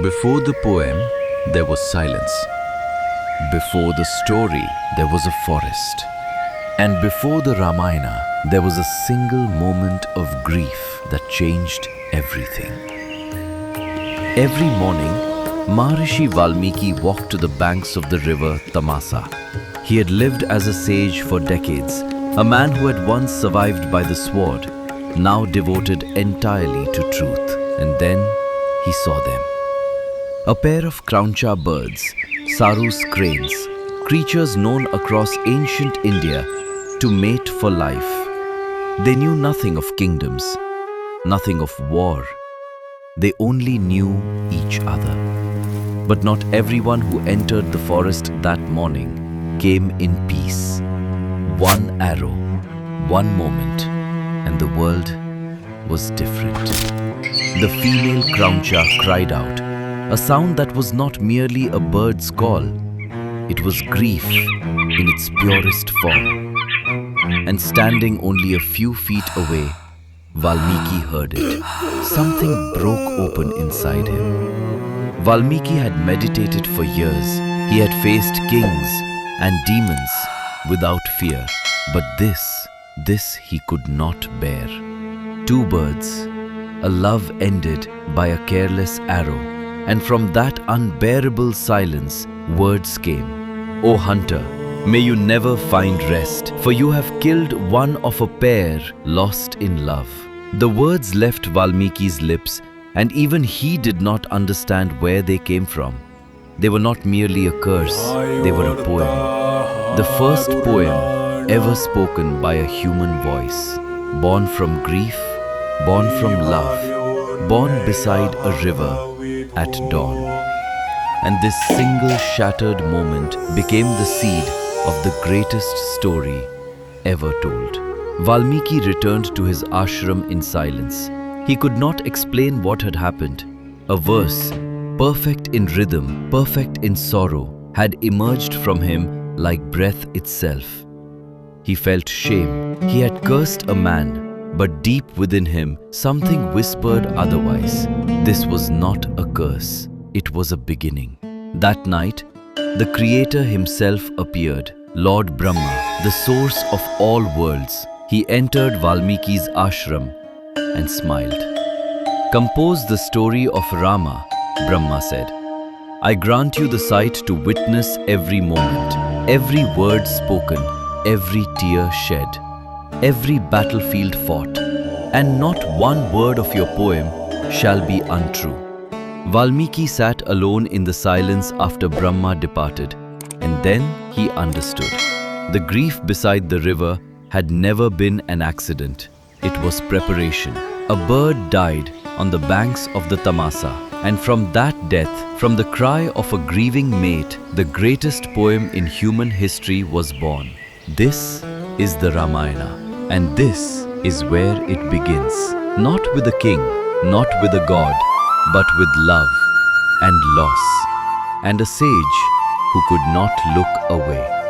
Before the poem, there was silence. Before the story, there was a forest. And before the Ramayana, there was a single moment of grief that changed everything. Every morning, Maharishi Valmiki walked to the banks of the river Tamasa. He had lived as a sage for decades, a man who had once survived by the sword, now devoted entirely to truth. And then he saw them. A pair of Krauncha birds, Sarus cranes, creatures known across ancient India to mate for life. They knew nothing of kingdoms, nothing of war. They only knew each other. But not everyone who entered the forest that morning came in peace. One arrow, one moment, and the world was different. The female Krauncha cried out, a sound that was not merely a bird's call. It was grief in its purest form. And standing only a few feet away, Valmiki heard it. Something broke open inside him. Valmiki had meditated for years. He had faced kings and demons without fear. But this he could not bear. Two birds, a love ended by a careless arrow. And from that unbearable silence, words came. O hunter, may you never find rest, for you have killed one of a pair lost in love. The words left Valmiki's lips, and even he did not understand where they came from. They were not merely a curse, they were a poem. The first poem ever spoken by a human voice. Born from grief, born from love, born beside a river at dawn. And this single shattered moment became the seed of the greatest story ever told. Valmiki returned to his ashram in silence. He could not explain what had happened. A verse, perfect in rhythm, perfect in sorrow, had emerged from him like breath itself. He felt shame. He had cursed a man, but deep within him, something whispered otherwise. This was not a curse. It was a beginning. That night, the Creator himself appeared, Lord Brahma, the source of all worlds. He entered Valmiki's ashram and smiled. Compose the story of Rama, Brahma said. I grant you the sight to witness every moment, every word spoken, every tear shed, every battlefield fought, and not one word of your poem shall be untrue. Valmiki sat alone in the silence after Brahma departed, and then he understood. The grief beside the river had never been an accident. It was preparation. A bird died on the banks of the Tamasa, and from that death, from the cry of a grieving mate, the greatest poem in human history was born. This is the Ramayana. And this is where it begins. Not with a king, not with a god, but with love and loss, and a sage who could not look away.